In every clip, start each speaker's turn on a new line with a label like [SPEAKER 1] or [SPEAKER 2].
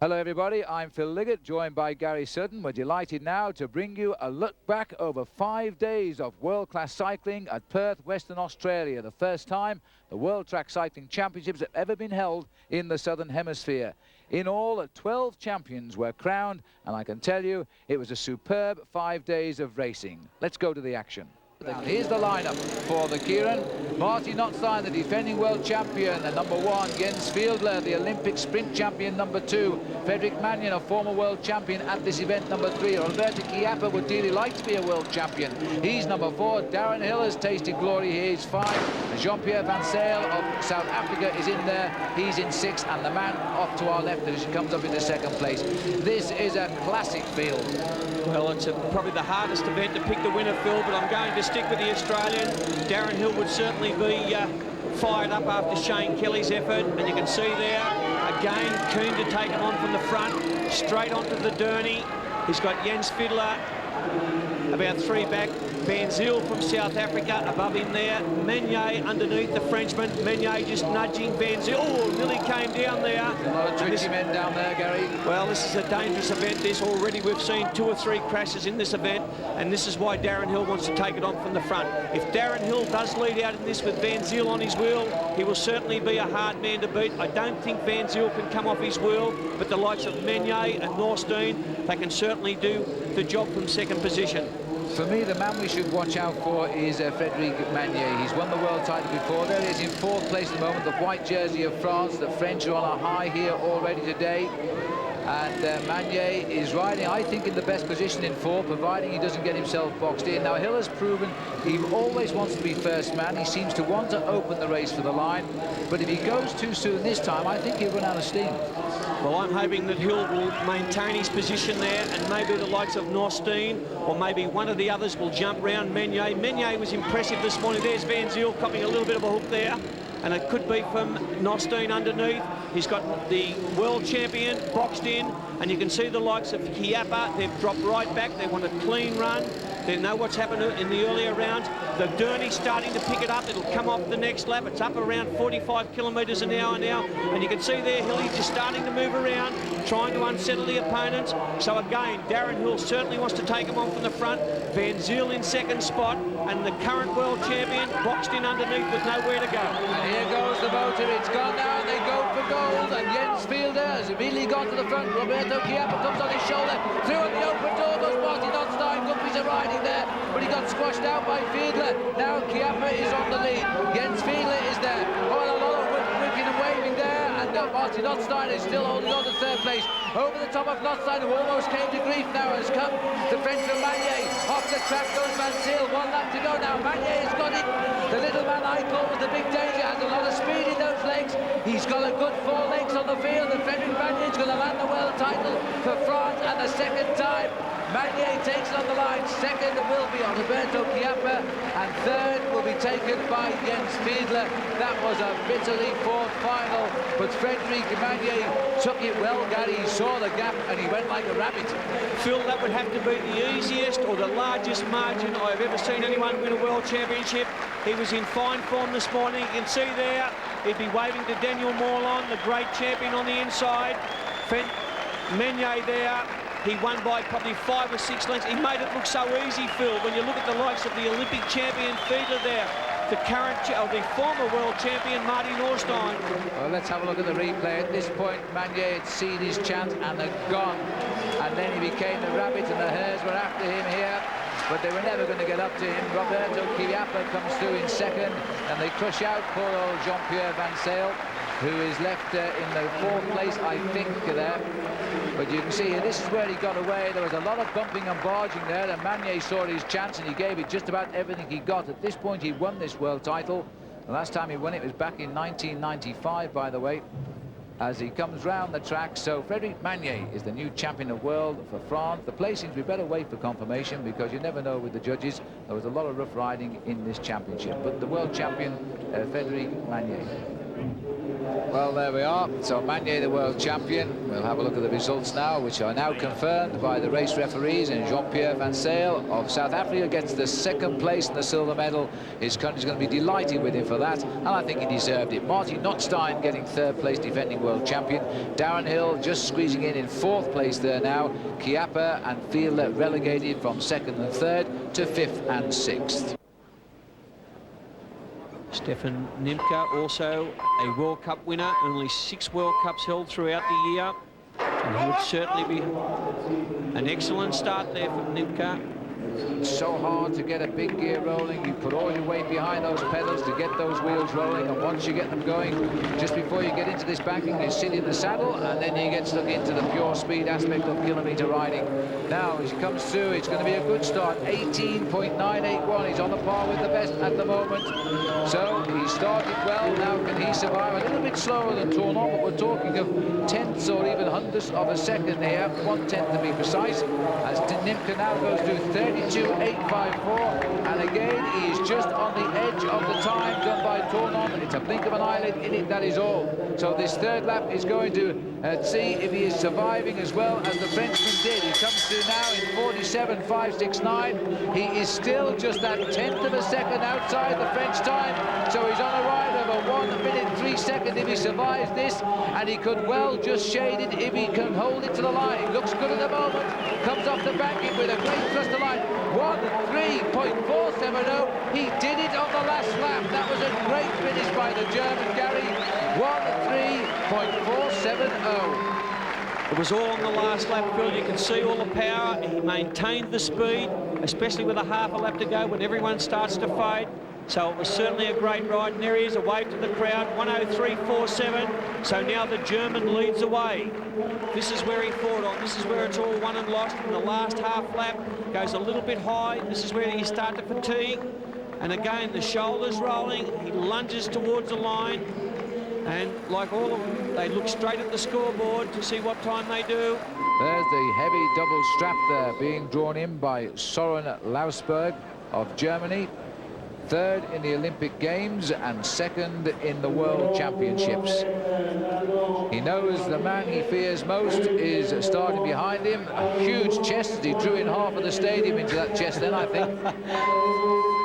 [SPEAKER 1] Hello everybody, I'm Phil Liggett, joined by Gary Sutton. We're delighted now to bring you a look back over 5 days of world-class cycling at Perth, Western Australia. The first time the World Track Cycling Championships have ever been held in the Southern Hemisphere. In all, 12 champions were crowned, and I can tell you it was a superb 5 days of racing. Let's go to the action. Here's the lineup for the Kieran. Marty Notzstein, the defending world champion, and number 1, Jens Fiedler, the Olympic sprint champion, number 2, Frederick Mannion, a former world champion at this event, number 3, Roberto Chiappa would dearly like to be a world champion. He's number 4, Darren Hill has tasted glory here, he's 5, and Jean-Pierre Van Zyl of South Africa is in there, he's in 6, and the man off to our left as he comes up into 2nd place. This is a classic field.
[SPEAKER 2] Well, it's probably the hardest event to pick the winner, Phil, but I'm going to stick with the Australian. Darren Hill would certainly be fired up after Shane Kelly's effort, and you can see there, again, keen to take him on from the front, straight onto the Derny. He's got Jens Fiedler about 3 back, Van Zyl from South Africa above him there, Meunier underneath the Frenchman, Meunier just nudging Van Zyl. Oh, nearly came down there.
[SPEAKER 1] A lot of tricky men down there, Gary.
[SPEAKER 2] Well, this is a dangerous event. This already we've seen 2 or 3 crashes in this event, and this is why Darren Hill wants to take it on from the front. If Darren Hill does lead out in this with Van Zyl on his wheel, he will certainly be a hard man to beat. I don't think Van Zyl can come off his wheel, but the likes of Meunier and Notzstein, they can certainly do the job from 2nd position.
[SPEAKER 1] For me, the man we should watch out for is Frederick Mannion. He's won the world title before. There he is in 4th place at the moment, the white jersey of France. The French are on a high here already today. And Mannion is riding, I think, in the best position in 4, providing he doesn't get himself boxed in. Now, Hill has proven he always wants to be first man. He seems to want to open the race for the line. But if he goes too soon this time, I think he'll run out of steam.
[SPEAKER 2] Well, I'm hoping that Hill will maintain his position there, and maybe the likes of Notzstein or maybe one of the others will jump round Meunier. Meunier was impressive this morning. There's Van Zyl copying a little bit of a hook there, and it could be from Notzstein underneath. He's got the world champion boxed in, and you can see the likes of Chiappa. They've dropped right back. They want a clean run. They know what's happened in the earlier rounds. The Derny's starting to pick it up. It'll come off the next lap. It's up around 45 kilometres an hour now. And you can see there, Hilly just starting to move around, trying to unsettle the opponents. So again, Darren Hill certainly wants to take him on from the front. Van Zyl in 2nd spot, and the current world champion boxed in underneath with nowhere to go.
[SPEAKER 1] And here goes the motor. It's gone now, and they go for gold. And Jens Fiedler has immediately gone to the front. Roberto Chiappa comes on his shoulder. Through at the open door goes Marty Notzstein. Good piece of riding there, but he got squashed out by Fiedler. Now Chiappa is on the lead. Jens Fiedler is there. Oh, and a lot of whipping and waving there, and Marty Notzstein is still holding on to 3rd place. Over the top of Notzstein, who almost came to grief now, has come the Frenchman Mannion. Off the track goes Van Zyl. 1 lap to go now. Mannion has got it. The little man I call was the big danger. Has a lot of speed in those legs. He's got a good 4 legs on the field. The Frederick Mannion's going to land the world title for France, and the 2nd time. Mannion takes it on the line. 2nd will be on Roberto Chiappa, and 3rd will be taken by Jens Fiedler. That was a bitterly fought final, but Frederick Mannion took it well, Gary. He saw the gap and he went like a rabbit.
[SPEAKER 2] Phil, that would have to be the easiest or the largest margin I've ever seen anyone win a world championship. He was in fine form this morning. You can see there, he'd be waving to Daniel Morlon, the great champion on the inside. Meunier there. He won by probably 5 or 6 lengths. He made it look so easy, Phil, when you look at the likes of the Olympic champion Fiedler there, the former world champion Marty Notzstein.
[SPEAKER 1] Well, let's have a look at the replay. At this point, Mannion had seen his chance and had gone. And then he became the rabbit, and the hares were after him here. But they were never going to get up to him. Roberto Chiappa comes through in 2nd, and they crush out poor old Jean-Pierre Van Zyl, who is left in the 4th place, I think, there. But you can see here, this is where he got away. There was a lot of bumping and barging there, and Mannion saw his chance, and he gave it just about everything he got. At this point, he won this world title. The last time he won it was back in 1995, by the way, as he comes round the track. So Frederick Mannion is the new champion of the world for France. The placings, we better wait for confirmation, because you never know with the judges. There was a lot of rough riding in this championship. But the world champion, Frederick Mannion. Well, there we are. So Magnier, the world champion. We'll have a look at the results now, which are now confirmed by the race referees. And Jean-Pierre Van Sale of South Africa gets the second place and the silver medal. His country's going to be delighted with him for that, and I think he deserved it. Marty Notstein getting third place, defending world champion. Darren Hill just squeezing in fourth place there now. Chiappa and Fielder relegated from second and third to fifth and sixth.
[SPEAKER 2] Stefan Nimke, also a World Cup winner, only 6 World Cups held throughout the year. And he would certainly be an excellent start there from Nimke.
[SPEAKER 1] It's so hard to get a big gear rolling. You put all your weight behind those pedals to get those wheels rolling, and once you get them going, just before you get into this banking, you sit in the saddle, and then you get stuck into the pure speed aspect of kilometre riding. Now, as he comes through, it's going to be a good start. 18.981. He's on the par with the best at the moment. So he started well. Now, can he survive? A little bit slower than Tournon, but we're talking of tenths or even hundredths of a second here. 1/10 to be precise. As Nimke now goes to 32.854, and again he's just on the edge of the time done by Tournon. It's a blink of an eyelid in it, that is all. So this third lap is going to see if he is surviving as well as the Frenchman did. He comes through now in 47.569. He is still just that 1/10 of a second outside the French time, so he's on a ride of a 1:03 if he survives this, and he could well just shade it if he can hold it to the line. He looks good at the moment, comes off the banking with a great thrust to line. 1:03.470. He did it on the last lap. That was a great finish by the German, Gary. 1:03.470.
[SPEAKER 2] It was all on the last lap, Phil. You can see all the power. He maintained the speed, especially with a half a lap to go when everyone starts to fade. So it was certainly a great ride. And there he is, a wave to the crowd, 1:03.47. So now the German leads away. This is where he fought on. This is where it's all won and lost. In the last half lap, goes a little bit high. This is where you start to fatigue. And again, the shoulders rolling. He lunges towards the line. And like all of them, they look straight at the scoreboard to see what time they do.
[SPEAKER 1] There's the heavy double strap there being drawn in by Soren Lausberg of Germany. Third in the Olympic Games and second in the World Championships. He knows the man he fears most is starting behind him. A huge chest as he drew in half of the stadium into that chest then, I think.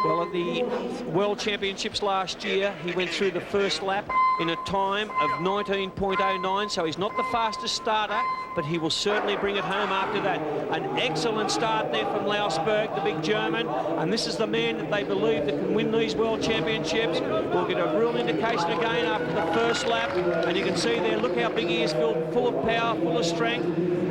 [SPEAKER 2] Well, at the World Championships last year, he went through the first lap in a time of 19.09, so he's not the fastest starter, but he will certainly bring it home after that. An excellent start there from Lausberg, the big German, and this is the man that they believe that can win these World Championships. We'll get a real indication again after the first lap, and you can see there, look how big he is, full of power, full of strength,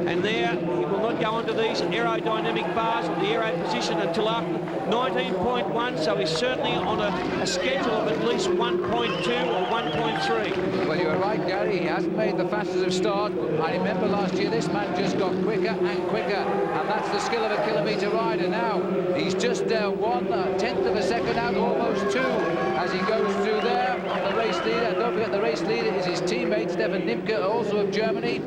[SPEAKER 2] and there, he will not go onto these aerodynamic bars or the aero position until after 19.1, so he's certainly on a schedule of at least 1.2 or 1.3.
[SPEAKER 1] Well, you were right, Gary. He hasn't made the fastest of start. I remember last year this man just got quicker and quicker, and that's the skill of a kilometre rider. Now he's just 1/10 of a second out, almost 2, as he goes through there on the race leader. And don't forget, the race leader is his teammate Stefan Nimke, also of Germany.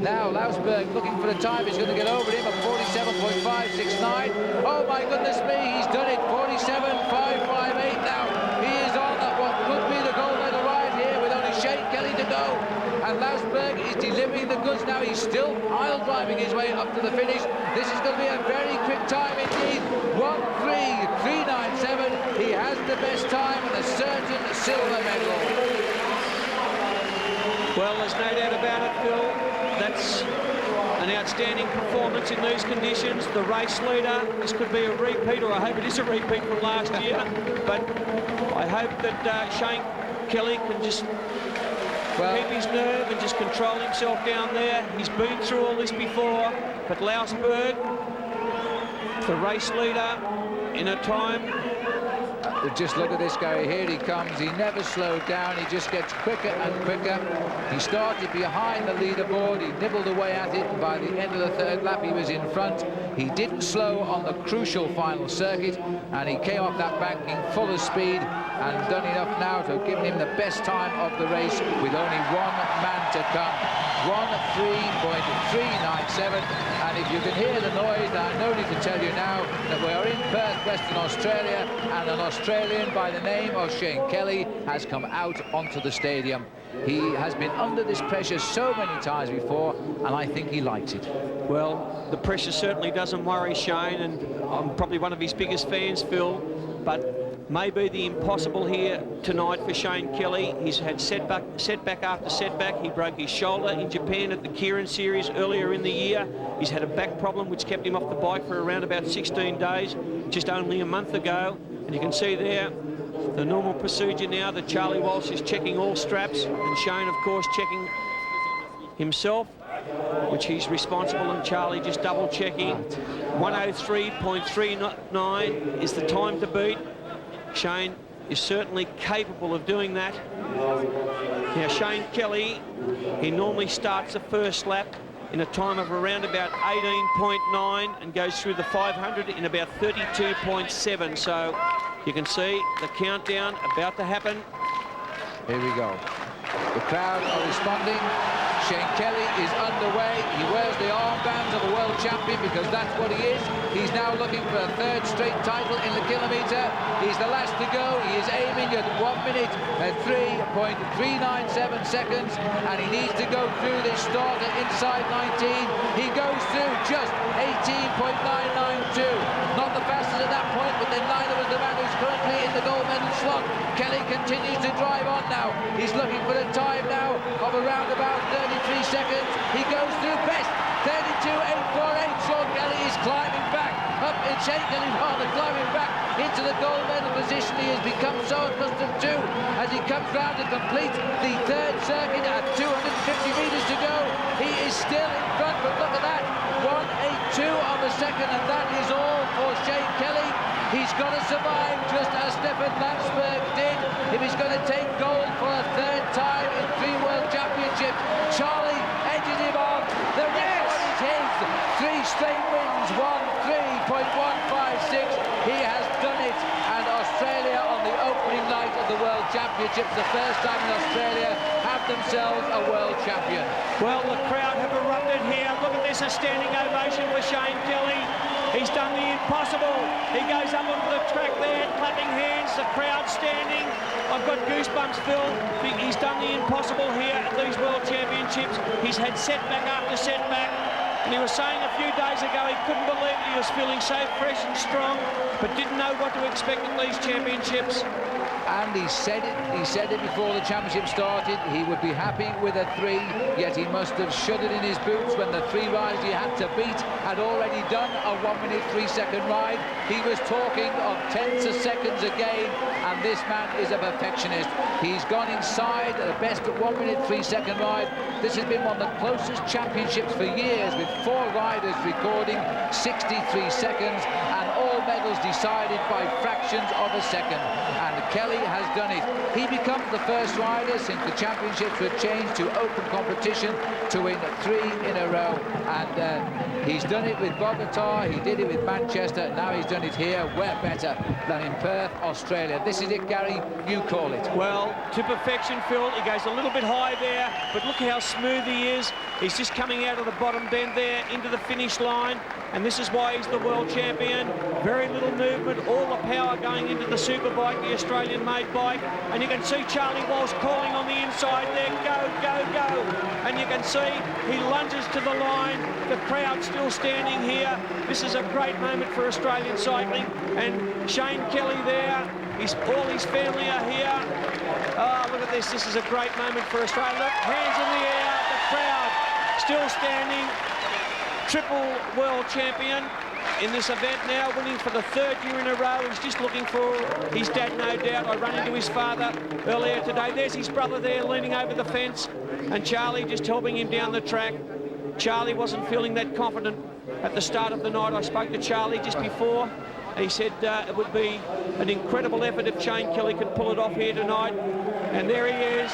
[SPEAKER 1] Now Lausberg looking for the time. He's going to get over him at 47.569. Oh my goodness me, he's done it. 47.558 now. He is on at what could be the gold medal ride here with only Shane Kelly to go. And Lausberg is delivering the goods now. He's still aisle driving his way up to the finish. This is going to be a very quick time indeed. 1:03.397. He has the best time and a certain silver medal.
[SPEAKER 2] Well, there's no doubt about it, Phil. That's an outstanding performance in these conditions. The race leader, this could be a repeat, or I hope it is a repeat from last year, but I hope that Shane Kelly can just keep his nerve and just control himself down there. He's been through all this before, but Lausberg, the race leader, in a time...
[SPEAKER 1] Just look at this guy, here he comes. He never slowed down, he just gets quicker and quicker. He started behind the leaderboard, he nibbled away at it, and by the end of the third lap he was in front. He didn't slow on the crucial final circuit, and he came off that banking full of speed and done enough now to have given him the best time of the race with only one man to come. 1:03.397. And if you can hear the noise, I no need to tell you now that we are in Perth, Western Australia, and an Australian by the name of Shane Kelly has come out onto the stadium. He has been under this pressure so many times before, and I think he likes it.
[SPEAKER 2] Well, the pressure certainly doesn't worry Shane, and I'm probably one of his biggest fans, Phil, but maybe the impossible here tonight for Shane Kelly. He's had setback after setback. He broke his shoulder in Japan at the Kieran Series earlier in the year. He's had a back problem which kept him off the bike for around about 16 days, just only a month ago. And you can see there the normal procedure now that Charlie Walsh is checking all straps, and Shane, of course, checking himself, which he's responsible, and Charlie just double checking. 1:03.39 is the time to beat. Shane is certainly capable of doing that. Now Shane Kelly, he normally starts the first lap in a time of around about 18.9 and goes through the 500 in about 32.7. So you can see the countdown about to happen.
[SPEAKER 1] Here we go. The crowd are responding. Shane Kelly is underway. He wears the armbands of a world champion because that's what he is. He's now looking for a third straight title in the kilometre. He's the last to go. He is aiming at 1:03.397 seconds, and he needs to go through this start at inside 19. He goes through just 18.992. Not the fastest at that point, but then neither was the man who's currently in the gold medal slot. Kelly continues to drive on now. He's looking for a time now of around about 33 seconds. He goes through best 32.848. Sean Kelly is climbing back up in Shane Kelly, rather climbing back into the gold medal position he has become so accustomed to as he comes round to complete the third circuit at 250 metres to go. He is still in front, but look at that, 1:82 on the second, and that is all for Shane Kelly. He's got to survive just as Stefan Landsberg did if he's going to take gold for a third time in 3 World Championships. Charlie edges him on. The record is his. 3 straight wins, 1:03.156. He has done it, and Australia on the opening night of the World Championships, the first time in Australia, have themselves a world champion.
[SPEAKER 2] Well, the crowd have erupted here. Look at this, a standing ovation for Shane Kelly. He's done the impossible. He goes up onto the track there, clapping hands, the crowd standing. I've got goosebumps, Phil. He's done the impossible here at these World Championships. He's had setback after setback. And he was saying a few days ago he couldn't believe he was feeling so fresh and strong, but didn't know what to expect at these championships.
[SPEAKER 1] And he said it before the championship started. He would be happy with a 3, yet he must have shuddered in his boots when the 3 riders he had to beat had already done a 1:03 ride. He was talking of tenths of seconds again, and this man is a perfectionist. He's gone inside the best 1:03 ride. This has been one of the closest championships for years, with 4 riders recording 63 seconds, and all medals decided by fractions of a second. And Kelly has done it. He becomes the first rider since the championships were changed to open competition to win 3 in a row. And he's done it with Bogota, he did it with Manchester, now he's done it here. Where better than in Perth, Australia? This is it, Gary, you call it.
[SPEAKER 2] Well, to perfection, Phil. He goes a little bit high there, but look how smooth he is. He's just coming out of the bottom bend there into the finish line, and this is why he's the world champion. Very little movement, all the power going into the superbike, the Australian-made bike, and you can see Charlie Walsh calling on the inside there, go, go, go, and you can see he lunges to the line. The crowd still standing here. This is a great moment for Australian cycling, and Shane Kelly there, all his family are here. Oh, look at this. This is a great moment for Australia. Look, hands in the air, the crowd still standing. Triple world champion in this event now, winning for the 3rd year in a row. He's just looking for his dad, no doubt. I ran into his father earlier today. There's his brother there leaning over the fence, and Charlie just helping him down the track. Charlie wasn't feeling that confident at the start of the night. I spoke to Charlie just before. He said it would be an incredible effort if Shane Kelly could pull it off here tonight. And there he is.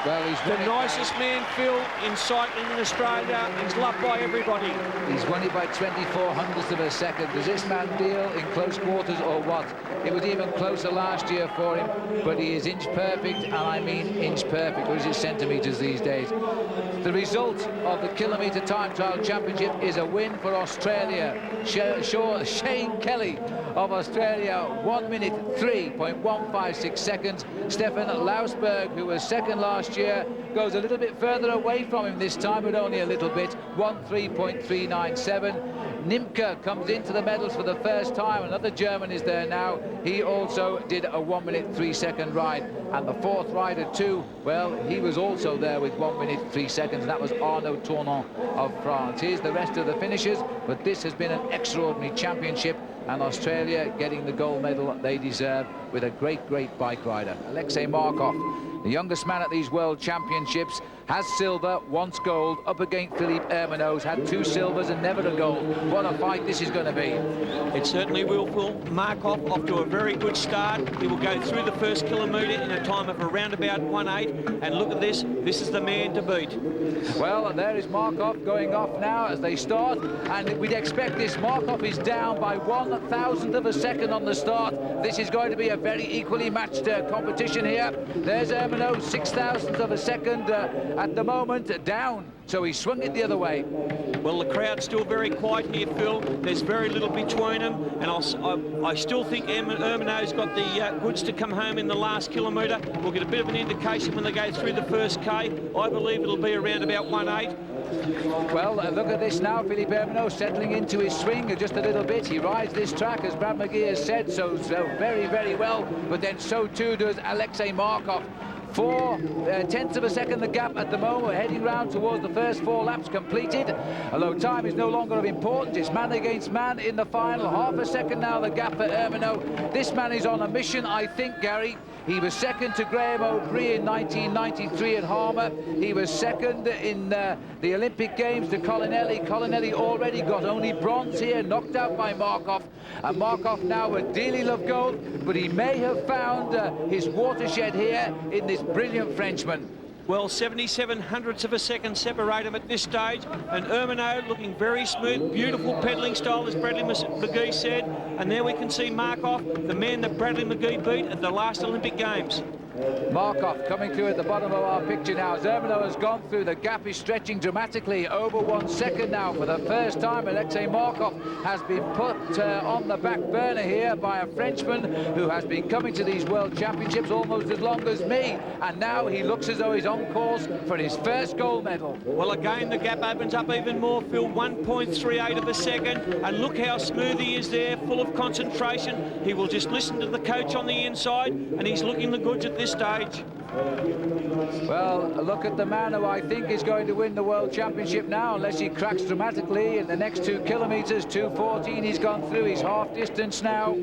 [SPEAKER 1] Well, he's
[SPEAKER 2] the nicest man, Phil, in cycling in Australia. He's loved by everybody.
[SPEAKER 1] He's won it by 24 hundredths of a second. Does this man deal in close quarters or what? It was even closer last year for him, but he is inch perfect, and I mean inch perfect. Or is it centimetres these days? The result of the kilometre time trial championship is a win for Australia. Shane Kelly of Australia, 1 minute 3.156 seconds. Stefan Lausberg, who was second last year, goes a little bit further away from him this time, but only a little bit, 1:3.397. Nimke comes into the medals for the first time. Another German is there now. He also did a 1 minute 3 second ride. And the fourth rider too, well, he was also there with 1 minute 3 seconds, and that was Arnaud Tournant of France. Here's the rest of the finishers, but this has been an extraordinary championship, and Australia getting the gold medal they deserve with a great, great bike rider. Alexei Markov, the youngest man at these World Championships, has silver, wants gold, up against Philippe Hermanot, had 2 silvers and never a gold. What a fight this is going to be.
[SPEAKER 2] It certainly will, Phil. Markov off to a very good start. He will go through the first kilometre in a time of around about 1:08. And look at this. This is the man to beat.
[SPEAKER 1] Well, there is Markov going off now as they start. And we'd expect this. Markov is down by 1,000th of a second on the start. This is going to be a very equally matched competition here. There's Hermanot, 6,000th of a second at the moment, down. So he swung it the other way.
[SPEAKER 2] Well, the crowd's still very quiet here, Phil. There's very little between them, and I still think Hermanot's got the goods to come home in the last kilometre. We'll get a bit of an indication when they go through the first K. I believe it'll be around about 1:08.
[SPEAKER 1] Well, look at this now. Philippe Hermanot settling into his swing just a little bit. He rides this track, as Brad McGee has said, so very, very well. But then so too does Alexei Markov. 4/10 of a second the gap at the moment. We're heading round towards the first 4 laps completed. Although time is no longer of importance, it's man against man in the final. Half a second now the gap for Hermanot. This man is on a mission, I think, Gary. He was second to Graham O'Brien in 1993 at Harmer. He was second in the Olympic Games to Colinelli. Colinelli already got only bronze here, knocked out by Markov. And Markov now would dearly love gold, but he may have found his watershed here in this brilliant Frenchman.
[SPEAKER 2] Well, 77 hundredths of a second separate him at this stage, and Hermanot looking very smooth, beautiful pedalling style, as Bradley McGee said. And there we can see Markov, the man that Bradley McGee beat at the last Olympic Games.
[SPEAKER 1] Markov coming through at the bottom of our picture now. As Hermanot has gone through, the gap is stretching dramatically over 1 second now. For the first time, Alexei Markov has been put on the back burner here by a Frenchman who has been coming to these World Championships almost as long as me. And now he looks as though he's on course for his first gold medal.
[SPEAKER 2] Well, again, the gap opens up even more, Phil, 1.38 of a second. And look how smooth he is there, full of concentration. He will just listen to the coach on the inside, and he's looking the goods at this stage.
[SPEAKER 1] Well, look at the man who I think is going to win the World Championship now, unless he cracks dramatically in the next 2 kilometres. 2:14 he's gone through, he's half distance now.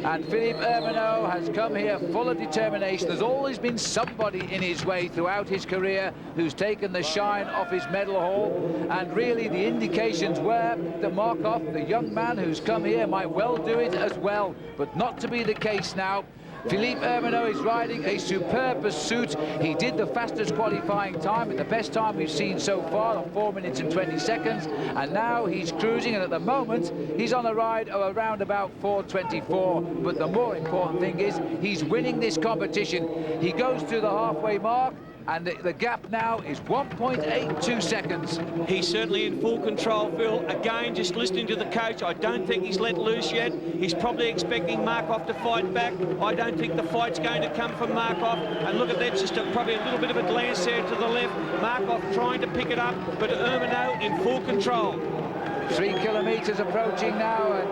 [SPEAKER 1] And Philippe Hermanot has come here full of determination. There's always been somebody in his way throughout his career who's taken the shine off his medal haul. And really the indications were that Markov, the young man who's come here, might well do it as well. But not to be the case now. Philippe Hermanot is riding a superb pursuit. He did the fastest qualifying time, and the best time we've seen so far, of 4 minutes and 20 seconds. And now he's cruising, and at the moment, he's on a ride of around about 4:24. But the more important thing is, he's winning this competition. He goes through the halfway mark, and the gap now is 1.82 seconds.
[SPEAKER 2] He's certainly in full control, Phil. Again, just listening to the coach, I don't think he's let loose yet. He's probably expecting Markov to fight back. I don't think the fight's going to come from Markov. And look at that, just probably a little bit of a glance there to the left. Markov trying to pick it up, but Hermanot in full control.
[SPEAKER 1] 3 kilometres approaching now, and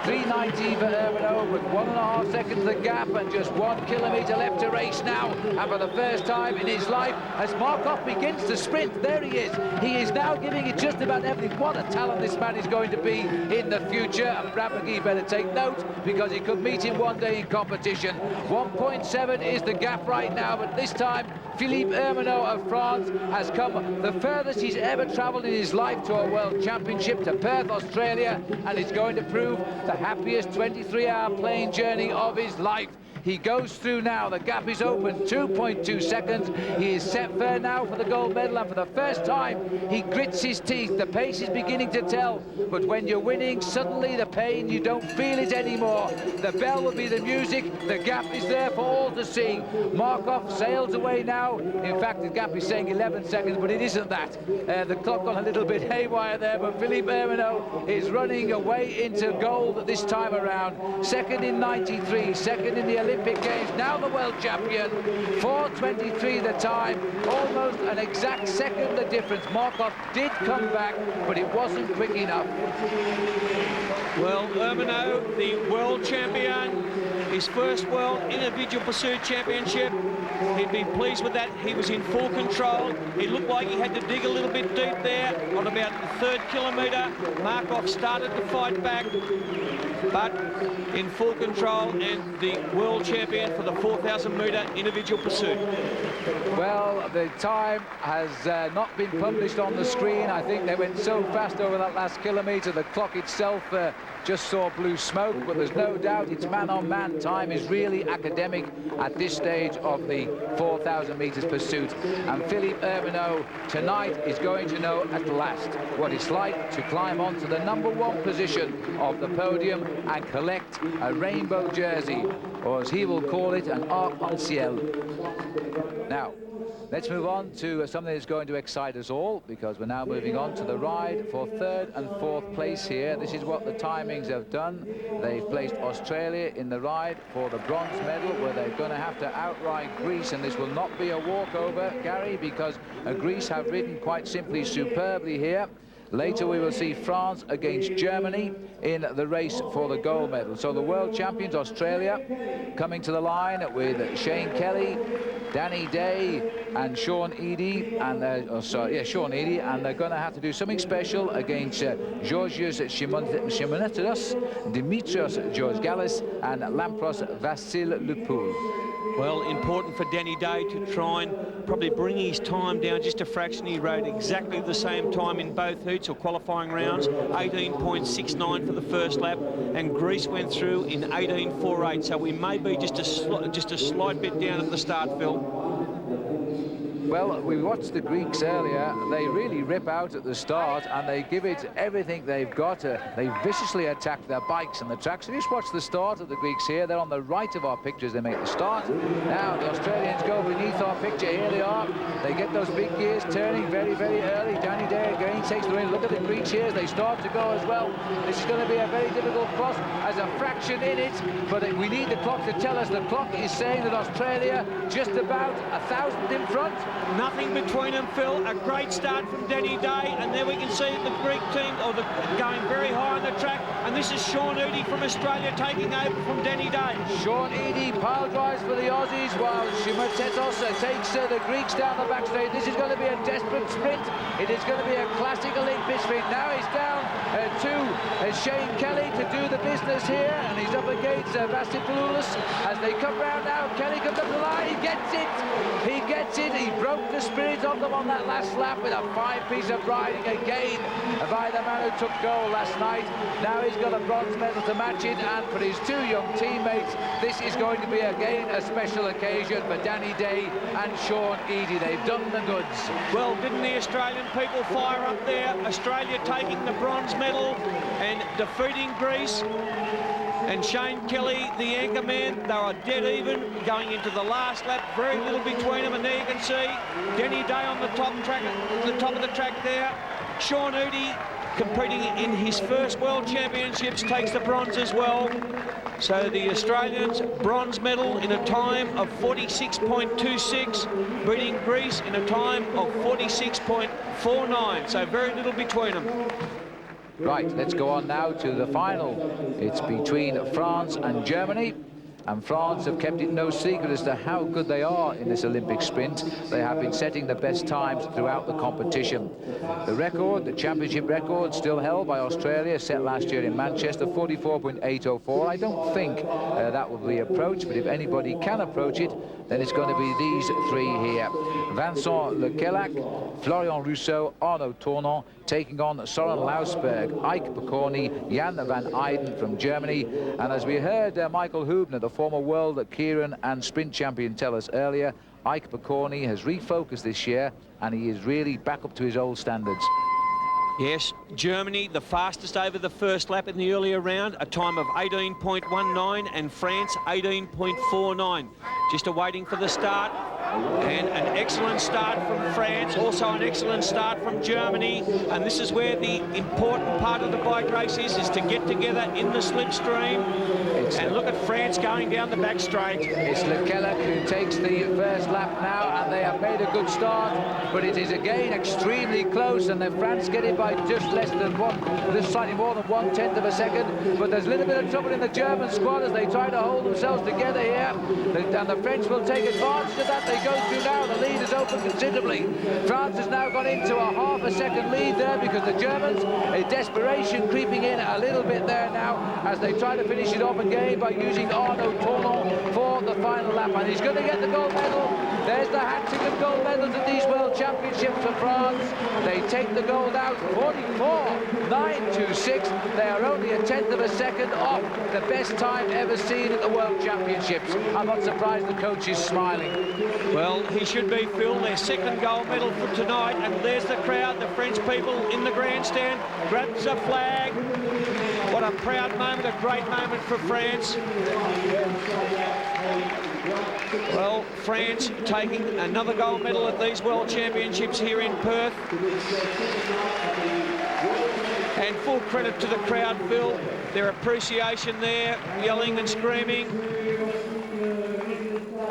[SPEAKER 1] 3:90 for Hermanot, with 1.5 seconds the gap, and just 1 kilometre left to race now. And for the first time in his life, as Markov begins to sprint, there he is. He is now giving it just about everything. What a talent this man is going to be in the future. And Brad McGee better take note, because he could meet him one day in competition. 1.7 is the gap right now, but this time Philippe Hermanot of France has come the furthest he's ever travelled in his life to a World Championship, to Perth, Australia, and is going to prove the happiest 23-hour plane journey of his life. He goes through now. The gap is open, 2.2 seconds. He is set fair now for the gold medal, and for the first time, he grits his teeth. The pace is beginning to tell, but when you're winning, suddenly the pain, you don't feel it anymore. The bell will be the music. The gap is there for all to see. Markov sails away now. In fact, the gap is saying 11 seconds, but it isn't that. The clock got a little bit haywire there, but Philippe Erminot is running away into gold this time around. Second in 93, second in the Olympic Games, now the world champion. 4:23 the time, almost an exact second the difference. Markov did come back, but it wasn't quick enough.
[SPEAKER 2] Well, Erminot, the world champion, his first world individual pursuit championship. He'd been pleased with that. He was in full control. It looked like he had to dig a little bit deep there on about the 3rd kilometre. Markov started to fight back, but in full control, and the world champion for the 4,000 metre individual pursuit.
[SPEAKER 1] Well, the time has not been published on the screen. I think they went so fast over that last kilometre, the clock itself just saw blue smoke, but there's no doubt it's man-on-man. Time is really academic at this stage of the 4,000 metres pursuit. And Philippe Erminot tonight is going to know at last what it's like to climb onto the #1 position of the podium and collect a rainbow jersey, or as he will call it, an arc-en-ciel. Now, let's move on to something that's going to excite us all, because we're now moving on to the ride for 3rd and 4th place here. This is what the timings have done. They've placed Australia in the ride for the bronze medal, where they're going to have to outride Greece, and this will not be a walkover, Gary, because Greece have ridden quite simply superbly here. Later we will see France against Germany in the race for the gold medal. So the world champions, Australia, coming to the line with Shane Kelly, Danny Day and Sean Eadie, and Sean Eadie, and they're going to have to do something special against Georgios Simonetidis, Dimitrios Georgalis and Lampros Vassil Lupoul.
[SPEAKER 2] Well, important for Danny Day to try and probably bring his time down just a fraction. He rode exactly the same time in both heats or qualifying rounds, 18.69 for the first lap, and Greece went through in 18.48. So we may be just a slight bit down at the start, Phil.
[SPEAKER 1] Well, we watched the Greeks earlier. They really rip out at the start, and they give it everything they've got. They viciously attack their bikes and the tracks. So just watch the start of the Greeks here. They're on the right of our pictures. They make the start. Now the Australians go beneath our picture. Here they are. They get those big gears turning very, very early. Danny Day again takes the win. Look at the Greeks here as they start to go as well. This is going to be a very difficult cross. As a fraction in it, but we need the clock to tell us. The clock is saying that Australia just about 1,000 in front.
[SPEAKER 2] Nothing between them, Phil. A great start from Danny Day, and there we can see the Greek team going very high on the track. And this is Sean Eadie from Australia taking over from Danny Day.
[SPEAKER 1] Sean Eadie pile drives for the Aussies, while Simonetidis takes the Greeks down the back straight. This is going to be a desperate sprint. It is going to be a classic Olympic sprint. Now he's down to Shane Kelly to do the business here, and he's up against Vassipoulos as they come round now. Kelly comes up the line. He gets it. He gets it. He broke the spirit of them on that last lap with a fine piece of riding again by the man who took gold last night. Now he's got a bronze medal to match it, and for his two young teammates, this is going to be again a special occasion for Danny Day and Sean Eadie. They've done the goods.
[SPEAKER 2] Well, didn't the Australian people fire up there? Australia taking the bronze medal and defeating Greece. And Shane Kelly, the anchor man, they were dead even going into the last lap. Very little between them, and there you can see Danny Day on the top of the track there. Sean Eadie competing in his first World Championships takes the bronze as well. So the Australians bronze medal in a time of 46.26, beating Greece in a time of 46.49. So very little between them.
[SPEAKER 1] Right, let's go on now to the final. It's between France and Germany. And France have kept it no secret as to how good they are in this Olympic sprint. They have been setting the best times throughout the competition. The record, the championship record, still held by Australia, set last year in Manchester, 44.804. I don't think that will be approached, but if anybody can approach it, then it's going to be these three here. Vincent Lequelac, Florian Rousseau, Arnaud Tournant, taking on Soren Lausberg, Ike Picorni, Jan van Eyden from Germany. And as we heard Michael Hubner, the former world Kieran and sprint champion tell us earlier, Ike Picorni has refocused this year and he is really back up to his old standards.
[SPEAKER 2] Yes, Germany, the fastest over the first lap in the earlier round, a time of 18.19, and France 18.49. Just awaiting for the start. And an excellent start from France, also an excellent start from Germany. And this is where the important part of the bike race is to get together in the slipstream. And look at France going down the back straight.
[SPEAKER 1] It's Liggett who takes the first lap now, and they have made a good start, but it is again extremely close, and the France get it by just less than just slightly more than 1/10 of a second. But there's a little bit of trouble in the German squad as they try to hold themselves together here, and the French will take advantage of that. They go through now, the lead is open considerably. France has now gone into a half a second lead there because the Germans, a desperation creeping in a little bit there now as they try to finish it off again by using Arnaud Tournon for the final lap, and he's going to get the gold medal. There's the hat-trick of gold medals at these World Championships for France. They take the gold out, 44.926. They are only a 1/10 of a second off the best time ever seen at the World Championships. I'm not surprised the coach is smiling.
[SPEAKER 2] Well, he should be, Phil. Their second gold medal for tonight, and there's the crowd, the French people in the grandstand, grabs a flag. What a proud moment, a great moment for France. Well, France taking another gold medal at these World Championships here in Perth. And full credit to the crowd, Phil. Their appreciation there, yelling and screaming.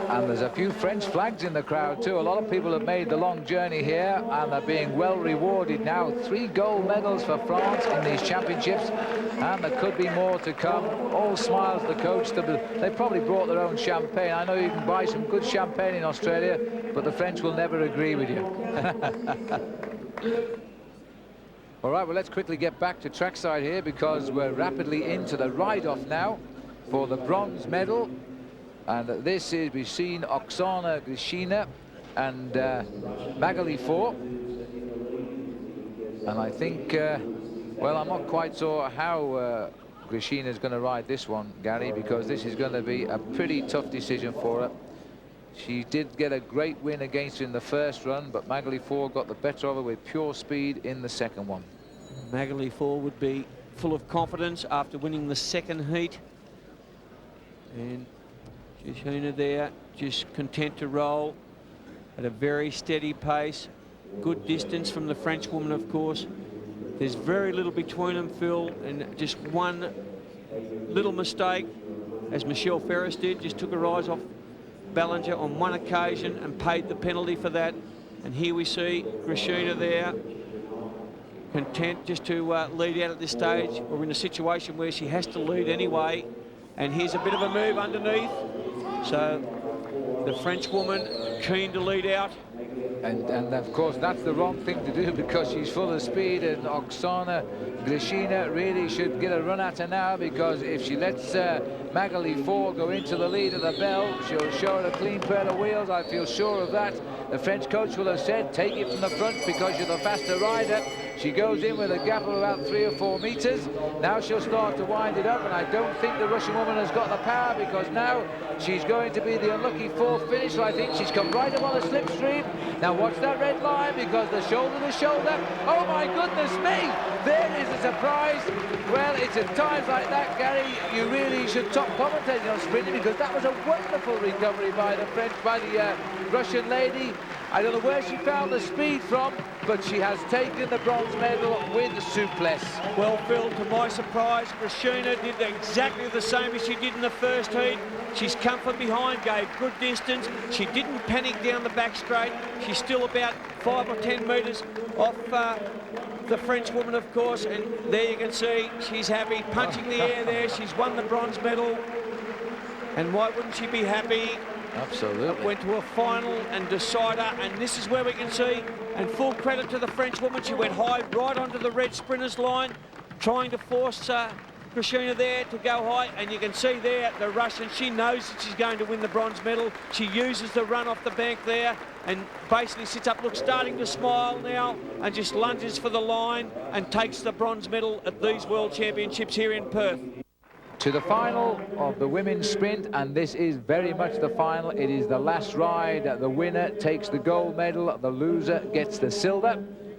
[SPEAKER 1] And there's a few French flags in the crowd too. A lot of people have made the long journey here and are being well rewarded now. 3 gold medals for France in these championships, and there could be more to come. All smiles the coach. They probably brought their own champagne. I know you can buy some good champagne in Australia, but the French will never agree with you. All right, well, let's quickly get back to trackside here because we're rapidly into the ride-off now for the bronze medal. And this is, we've seen Oksana Grishina and Magali Four. And I think, well, I'm not quite sure how Grishina is going to ride this one, Gary, because this is going to be a pretty tough decision for her. She did get a great win against her in the first run, but Magali Four got the better of her with pure speed in the second one.
[SPEAKER 2] Magali Four would be full of confidence after winning the second heat. And Grishina there, just content to roll at a very steady pace. Good distance from the Frenchwoman, of course. There's very little between them, Phil, and just one little mistake, as Michelle Ferris did, just took her eyes off Ballinger on one occasion and paid the penalty for that. And here we see Grishina there, content just to lead out at this stage. We're in a situation where she has to lead anyway. And here's a bit of a move underneath. So the Frenchwoman keen to lead out.
[SPEAKER 1] And of course that's the wrong thing to do because she's full of speed, and Oksana Grishina really should get a run at her now, because if she lets Magali Four go into the lead of the bell, she'll show her a clean pair of wheels. I feel sure of that. The French coach will have said take it from the front because you're the faster rider. She goes in with a gap of about 3 or 4 meters. Now she'll start to wind it up, and I don't think the Russian woman has got the power, because now she's going to be the unlucky 4th finisher. I think she's come right up on the slipstream. Now watch that red line, because the shoulder to shoulder. Oh my goodness me! There is a surprise. Well, it's at times like that, Gary, you really should stop commentating on sprinting, because that was a wonderful recovery by the Russian lady. I don't know where she found the speed from, but she has taken the bronze medal with souplesse.
[SPEAKER 2] Well, Phil, to my surprise, Grishina did exactly the same as she did in the first heat. She's come from behind, gave good distance. She didn't panic down the back straight. She's still about 5 or 10 metres off the Frenchwoman, of course, and there you can see she's happy, punching the air there. She's won the bronze medal, and why wouldn't she be happy?
[SPEAKER 1] Absolutely.
[SPEAKER 2] Went to a final and decider, and this is where we can see, and full credit to the Frenchwoman, she went high right onto the red sprinters line, trying to force Grishina there to go high, and you can see there the Russian, she knows that she's going to win the bronze medal. She uses the run off the bank there and basically sits up, looks starting to smile now, and just lunges for the line and takes the bronze medal at these World Championships here in Perth.
[SPEAKER 1] to the final of the women's sprint, and this is very much the final. It is the last ride. The winner takes the gold medal, the loser gets the silver,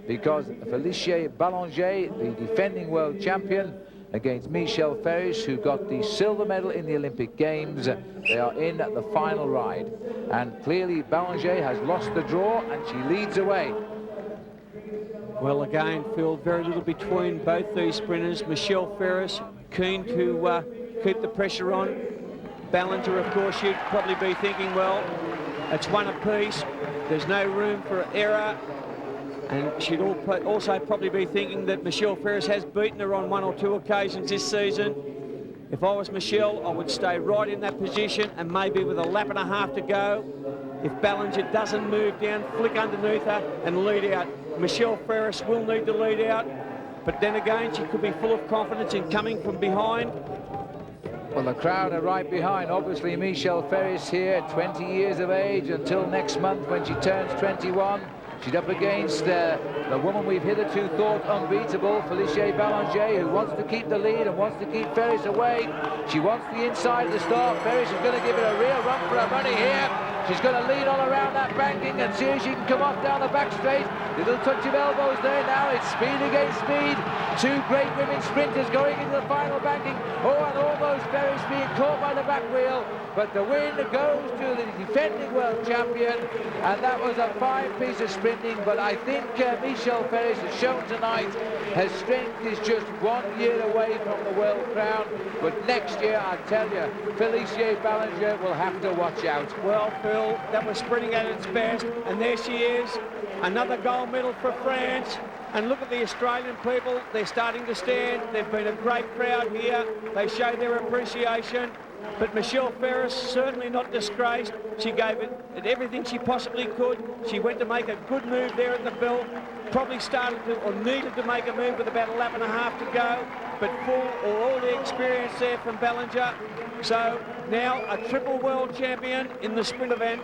[SPEAKER 1] because Felicia Ballanger, the defending world champion, against Michelle Ferris, who got the silver medal in the Olympic Games. They are in the final ride, and clearly Ballanger has lost the draw and she leads away.
[SPEAKER 2] Well, again, Phil, very little between both these sprinters. Michelle Ferris keen to keep the pressure on. Ballinger, of course, she'd probably be thinking, well, it's one apiece. There's no room for error. And she'd also probably be thinking that Michelle Ferris has beaten her on 1 or 2 occasions this season. If I was Michelle, I would stay right in that position, and maybe with a lap and a half to go, if Ballinger doesn't move down, flick underneath her and lead out. Michelle Ferris will need to lead out, but then again, she could be full of confidence in coming from behind.
[SPEAKER 1] Well, the crowd are right behind. Obviously, Michelle Ferris here, 20 years of age, until next month when she turns 21. She's up against the woman we've hitherto thought unbeatable, Felicia Ballanger, who wants to keep the lead and wants to keep Ferris away. She wants the inside of the start. Ferris is going to give it a real run for her money here. She's going to lead all around that banking and see if she can come off down the back straight. Little touch of elbows there now. It's speed against speed. Two great women sprinters going into the final banking. Oh, and almost Ferris being caught by the back wheel. But the win goes to the defending world champion. And that was a fine piece of sprinting. But I think Michelle Ferris has shown tonight her strength is just 1 year away from the world crown. But next year, I tell you, Felicia Ballanger will have to watch out.
[SPEAKER 2] Well, Phil, that was sprinting at its best, and there she is, another gold medal for France. And look at the Australian people, they're starting to stand. They've been a great crowd here. They show their appreciation. But Michelle Ferris, certainly not disgraced. She gave it everything she possibly could. She went to make a good move there at the belt. Probably started to, or needed to make a move with about a lap and a half to go. But all the experience there from Ballinger. So now a triple world champion in the sprint event.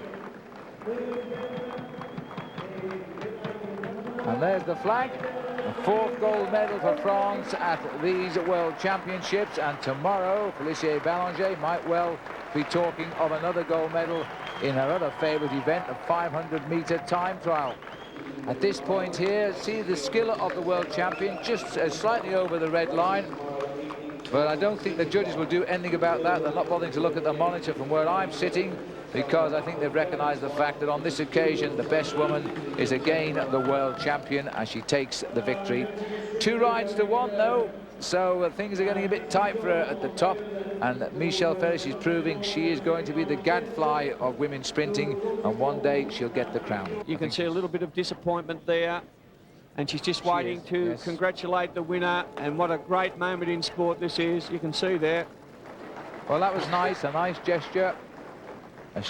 [SPEAKER 1] And there's the flag. The 4th gold medal for France at these World Championships. And tomorrow, Felicia Ballanger might well be talking of another gold medal in her other favourite event, the 500-metre time trial. At this point here, see the skill of the world champion, just slightly over the red line. But I don't think the judges will do anything about that. They're not bothering to look at the monitor from where I'm sitting, because I think they've recognised the fact that on this occasion, the best woman is again the world champion, and she takes the victory. 2 rides to 1, though, so things are getting a bit tight for her at the top. And Michelle Ferris is proving she is going to be the gadfly of women sprinting, and one day she'll get the crown.
[SPEAKER 2] You can see a little bit of disappointment there, and she's just waiting to congratulate the winner. And what a great moment in sport this is. You can see there.
[SPEAKER 1] Well, that was nice, a nice gesture, a